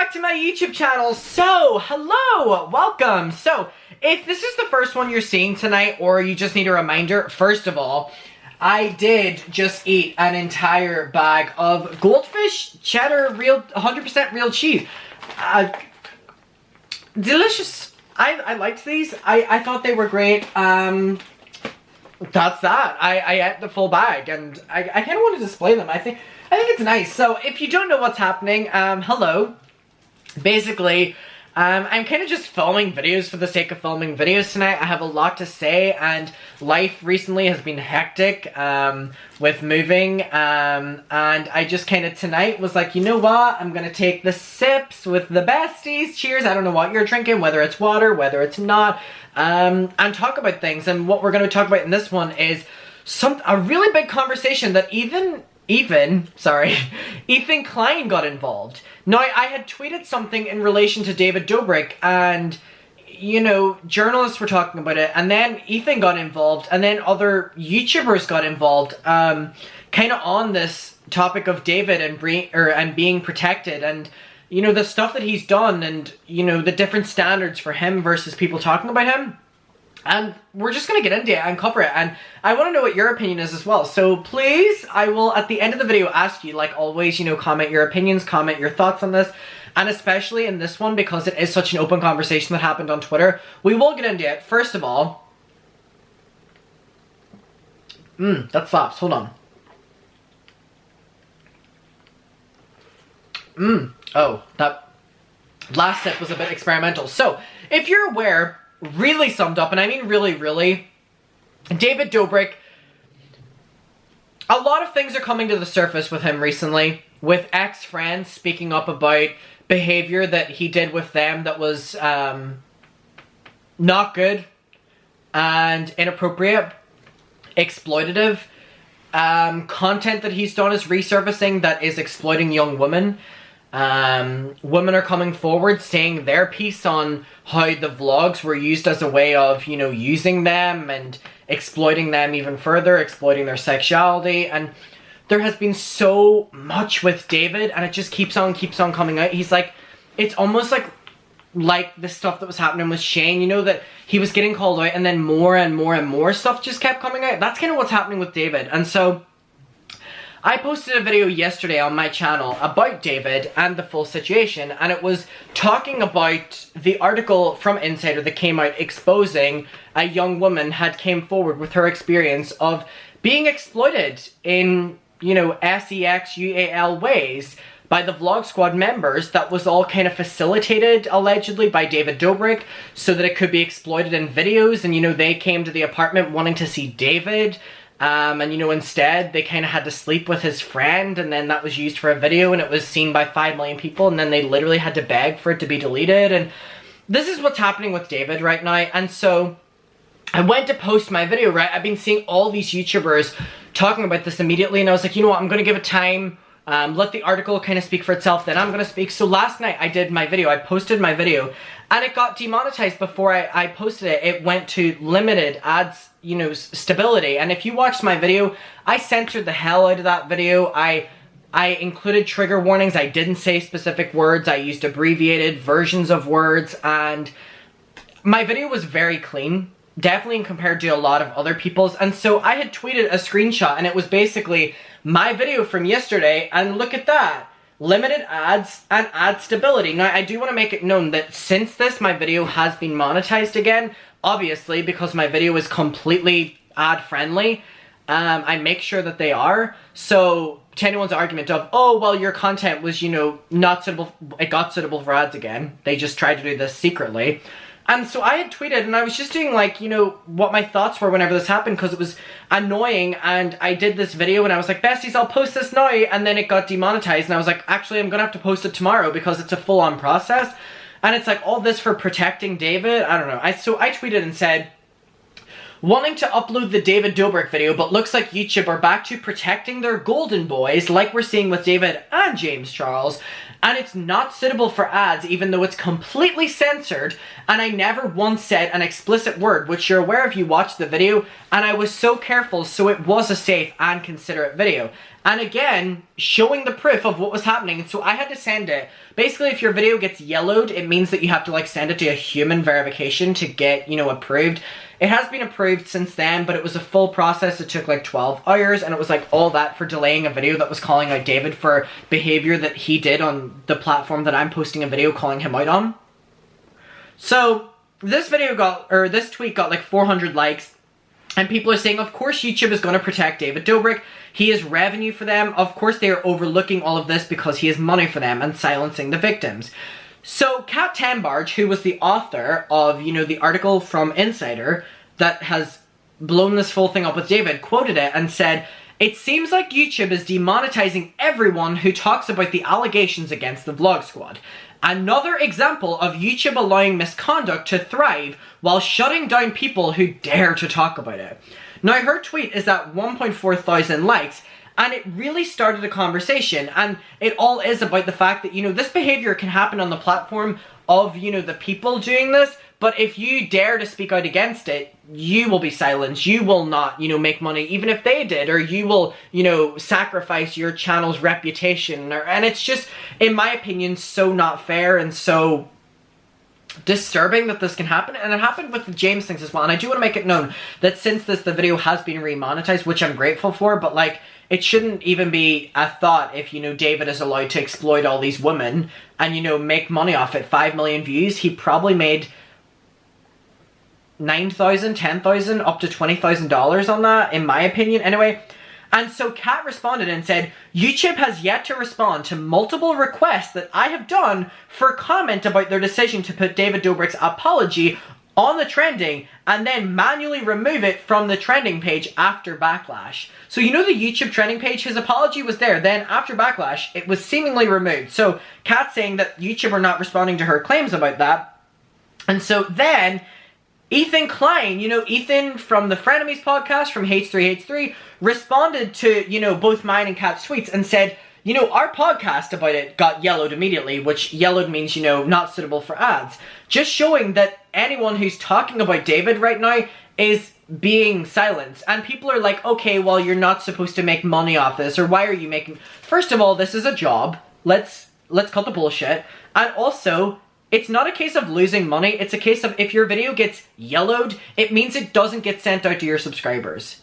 back to my YouTube channel. So, hello, welcome. So, if this is the first one you're seeing tonight, or you just need a reminder, first of all, I did just eat an entire bag of goldfish cheddar, real 100% real cheese. Delicious. I liked these. I thought they were great. That's that. I ate the full bag, and I kind of want to display them. I think it's nice. So if you don't know what's happening, hello. Basically, I'm kind of just filming videos for the sake of filming videos tonight. I have a lot to say, and life recently has been hectic with moving, and I just kind of tonight was like, you know what, I'm gonna take the sips with the besties. Cheers. I don't know what you're drinking, whether it's water, whether it's not, and talk about things. And what we're going to talk about in this one is a really big conversation that Ethan Klein got involved. Now, I had tweeted something in relation to David Dobrik, and, you know, journalists were talking about it, and then Ethan got involved, and then other YouTubers got involved, kind of on this topic of David and being protected, and, you know, the stuff that he's done, and, you know, the different standards for him versus people talking about him. And we're just going to get into it and cover it, and I want to know what your opinion is as well. So please, I will at the end of the video ask you, like always, you know, comment your opinions, comment your thoughts on this, and especially in this one because it is such an open conversation that happened on Twitter. We will get into it. First of all, that slaps. Hold on. Oh, that last sip was a bit experimental. So, if you're aware, really summed up, and I mean really, really, David Dobrik, a lot of things are coming to the surface with him recently, with ex-friends speaking up about behavior that he did with them that was not good and inappropriate, exploitative. Content that he's done is resurfacing that is exploiting young women. Women are coming forward saying their piece on how the vlogs were used as a way of, you know, using them and exploiting them even further, exploiting their sexuality. And there has been so much with David, and it just keeps on coming out. He's like, it's almost like the stuff that was happening with Shane, you know, that he was getting called out and then more and more and more stuff just kept coming out. That's kind of what's happening with David. And so I posted a video yesterday on my channel about David and the full situation, and it was talking about the article from Insider that came out exposing a young woman had came forward with her experience of being exploited in, you know, SEX-UAL ways by the Vlog Squad members. That was all kind of facilitated, allegedly, by David Dobrik, so that it could be exploited in videos, and, you know, they came to the apartment wanting to see David, and, you know, instead, they kind of had to sleep with his friend, and then that was used for a video, and it was seen by 5 million people, and then they literally had to beg for it to be deleted, and this is what's happening with David right now. And so I went to post my video, right? I've been seeing all these YouTubers talking about this immediately, and I was like, you know what, I'm going to give it time, let the article kind of speak for itself, then I'm going to speak. So last night I did my video, I posted my video, and it got demonetized before I posted it. It went to limited ads, you know, stability. And if you watched my video, I censored the hell out of that video. I included trigger warnings. I didn't say specific words. I used abbreviated versions of words, and my video was very clean, definitely compared to a lot of other people's. And so I had tweeted a screenshot, and it was basically my video from yesterday, and look at that. Limited ads and ad stability. Now, I do want to make it known that since this, my video has been monetized again, obviously, because my video is completely ad-friendly. I make sure that they are. So, to anyone's argument of, oh, well, your content was, you know, not suitable, it got suitable for ads again. They just tried to do this secretly. And so I had tweeted, and I was just doing, like, you know, what my thoughts were whenever this happened, because it was annoying, and I did this video, and I was like, besties, I'll post this now, and then it got demonetized, and I was like, actually, I'm gonna have to post it tomorrow, because it's a full-on process, and it's like, all this for protecting David? I don't know. So I tweeted and said, wanting to upload the David Dobrik video, but looks like YouTube are back to protecting their golden boys, like we're seeing with David and James Charles, and it's not suitable for ads, even though it's completely censored, and I never once said an explicit word, which you're aware if you watched the video, and I was so careful, so it was a safe and considerate video. And again, showing the proof of what was happening. So I had to send it. Basically, if your video gets yellowed, it means that you have to like send it to a human verification to get, you know, approved. It has been approved since then, but it was a full process. It took like 12 hours, and it was like all that for delaying a video that was calling out David for behavior that he did on the platform that I'm posting a video calling him out on. So this tweet got like 400 likes. And people are saying, of course YouTube is going to protect David Dobrik. He is revenue for them. Of course they are overlooking all of this because he is money for them and silencing the victims. So Kat Tambarge, who was the author of, you know, the article from Insider that has blown this full thing up with David, quoted it and said, "It seems like YouTube is demonetizing everyone who talks about the allegations against the Vlog Squad. Another example of YouTube allowing misconduct to thrive while shutting down people who dare to talk about it." Now, her tweet is at 1.4 thousand likes, and it really started a conversation, and it all is about the fact that, you know, this behavior can happen on the platform of, you know, the people doing this, but if you dare to speak out against it, you will be silenced. You will not, you know, make money, even if they did, or you will, you know, sacrifice your channel's reputation, and it's just, in my opinion, so not fair and so disturbing that this can happen. And it happened with the James things as well, and I do want to make it known that since the video has been remonetized, which I'm grateful for, but like, it shouldn't even be a thought if, you know, David is allowed to exploit all these women and, you know, make money off it. 5 million views, he probably made 9,000, 10,000, up to $20,000 on that, in my opinion. Anyway, and so Kat responded and said, "YouTube has yet to respond to multiple requests that I have done for comment about their decision to put David Dobrik's apology on the trending and then manually remove it from the trending page after backlash." So you know the YouTube trending page, his apology was there, then after backlash, it was seemingly removed. So Kat saying that YouTube are not responding to her claims about that. And so then Ethan Klein, you know, Ethan from the Frenemies podcast, from H3H3, responded to, you know, both mine and Kat's tweets and said, you know, our podcast about it got yellowed immediately, which yellowed means, you know, not suitable for ads. Just showing that anyone who's talking about David right now is being silenced. And people are like, okay, well, you're not supposed to make money off this, or why are you making... First of all, this is a job. Let's cut the bullshit. And also, it's not a case of losing money. It's a case of if your video gets yellowed, it means it doesn't get sent out to your subscribers.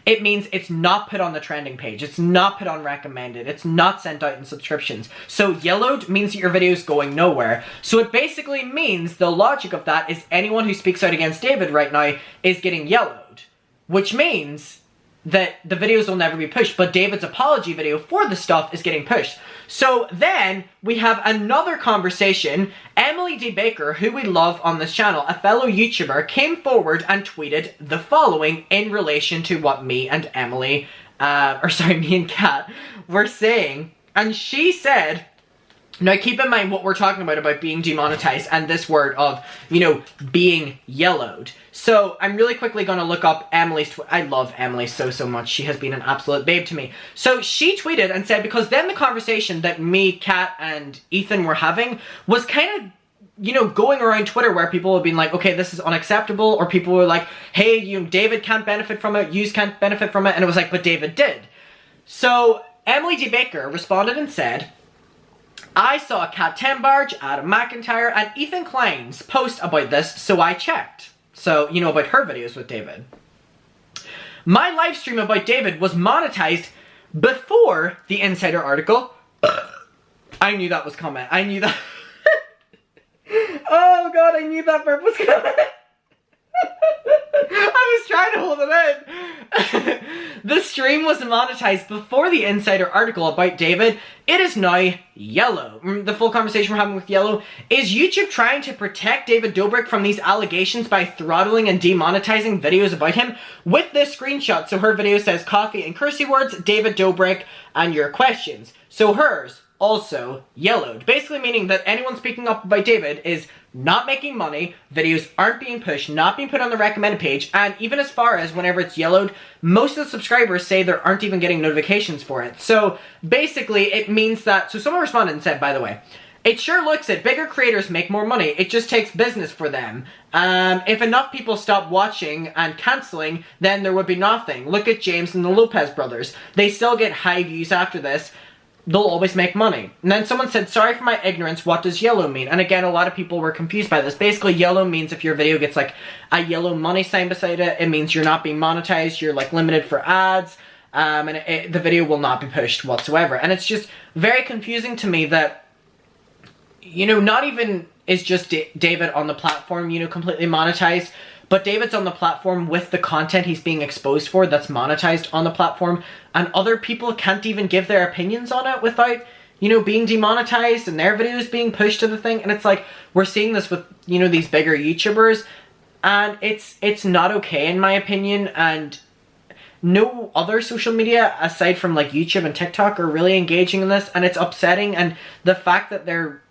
It means it's not put on the trending page. It's not put on recommended. It's not sent out in subscriptions. So yellowed means that your video is going nowhere. So it basically means the logic of that is anyone who speaks out against David right now is getting yellowed. Which means that the videos will never be pushed, but David's apology video for the stuff is getting pushed. So then we have another conversation. Emily D. Baker, who we love on this channel, a fellow YouTuber, came forward and tweeted the following in relation to what me and me and Kat were saying. And she said, now keep in mind what we're talking about being demonetized and this word of, you know, being yellowed. So I'm really quickly going to look up Emily's I love Emily so much. She has been an absolute babe to me. So she tweeted and said, because then the conversation that me, Kat, and Ethan were having was kind of, you know, going around Twitter where people have been like, okay, this is unacceptable, or people were like, hey, you know, David can't benefit from it, you can't benefit from it, and it was like, but David did. So Emily D. Baker responded and said, "I saw Kat Tambarge, Adam McIntyre, and Ethan Klein's post about this, so I checked." So, you know, about her videos with David. "My live stream about David was monetized before the Insider article." I knew that was coming. I knew that. Oh god, I knew that burp was coming. I was trying to hold it in. "The stream was monetized before the Insider article about David. It is now yellow." The full conversation we're having with yellow. "Is YouTube trying to protect David Dobrik from these allegations by throttling and demonetizing videos about him?" With this screenshot, so her video says coffee and cursey words, David Dobrik, and your questions. So hers also yellowed. Basically meaning that anyone speaking up about David is not making money, videos aren't being pushed, not being put on the recommended page, and even as far as whenever it's yellowed, most of the subscribers say they aren't even getting notifications for it. So basically it means that, so someone responded and said, by the way, It sure looks it. Bigger creators make more money. It just takes business for them. If enough people stop watching and cancelling, then there would be nothing. Look at James and the Lopez brothers. They still get high views after this. They'll always make money. And then someone said, sorry for my ignorance, what does yellow mean? And again, a lot of people were confused by this. Basically, yellow means if your video gets like a yellow money sign beside it, it means you're not being monetized, you're like limited for ads, and the video will not be pushed whatsoever. And it's just very confusing to me that, you know, not even is just David on the platform, you know, completely monetized, but David's on the platform with the content he's being exposed for that's monetized on the platform, and other people can't even give their opinions on it without, you know, being demonetized and their videos being pushed to the thing. And it's like, we're seeing this with, you know, these bigger YouTubers, and it's not okay in my opinion. And no other social media aside from like YouTube and TikTok are really engaging in this, and it's upsetting. And the fact that their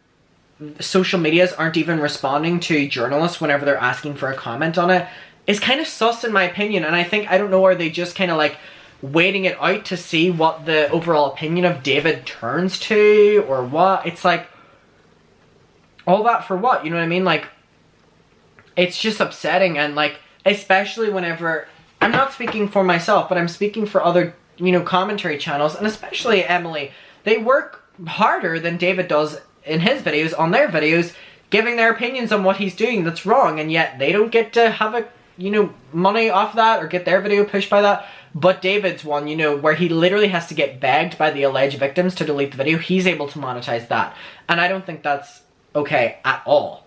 social medias aren't even responding to journalists whenever they're asking for a comment on it is kind of sus in my opinion. And I don't know, are they just kind of like waiting it out to see what the overall opinion of David turns to, or what? It's like, all that for what? You know what I mean? Like, it's just upsetting. And like, especially whenever, I'm not speaking for myself, but I'm speaking for other, you know, commentary channels, and especially Emily. They work harder than David does in his videos, on their videos, giving their opinions on what he's doing that's wrong, and yet they don't get to have a, you know, money off that or get their video pushed by that. But David's one, you know, where he literally has to get begged by the alleged victims to delete the video, he's able to monetize that. And I don't think that's okay at all.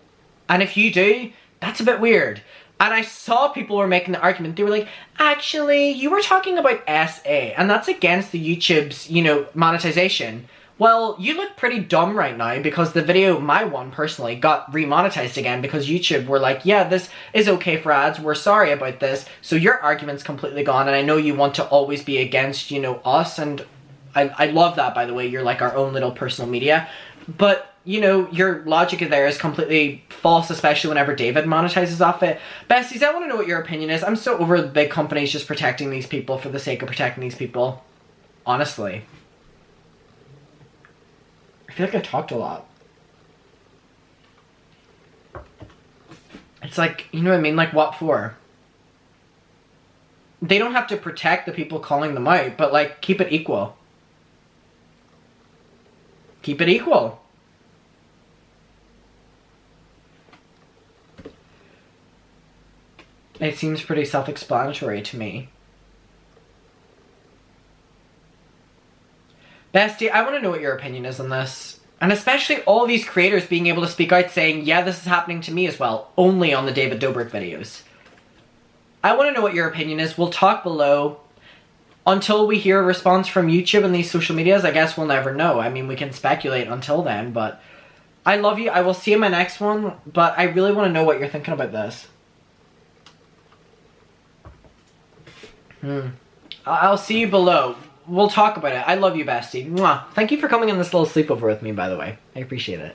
And if you do, that's a bit weird. And I saw people were making the argument, they were like, actually, you were talking about SA, and that's against the YouTube's, you know, monetization. Well, you look pretty dumb right now, because the video, my one personally, got remonetized again because YouTube were like, yeah, this is okay for ads, we're sorry about this, so your argument's completely gone, and I know you want to always be against, you know, us, and I love that, by the way, you're like our own little personal media, but, you know, your logic there is completely false, especially whenever David monetizes off it. Besties, I want to know what your opinion is. I'm so over the big companies just protecting these people for the sake of protecting these people. Honestly. I feel like I talked a lot. It's like, you know what I mean? Like, what for? They don't have to protect the people calling them out, but, like, keep it equal. Keep it equal. It seems pretty self-explanatory to me. Bestie, I want to know what your opinion is on this. And especially all these creators being able to speak out saying, yeah, this is happening to me as well, only on the David Dobrik videos. I want to know what your opinion is. We'll talk below. Until we hear a response from YouTube and these social medias, I guess we'll never know. I mean, we can speculate until then, but I love you. I will see you in my next one, but I really want to know what you're thinking about this. I'll see you below. We'll talk about it. I love you, bestie. Mwah. Thank you for coming on this little sleepover with me, by the way. I appreciate it.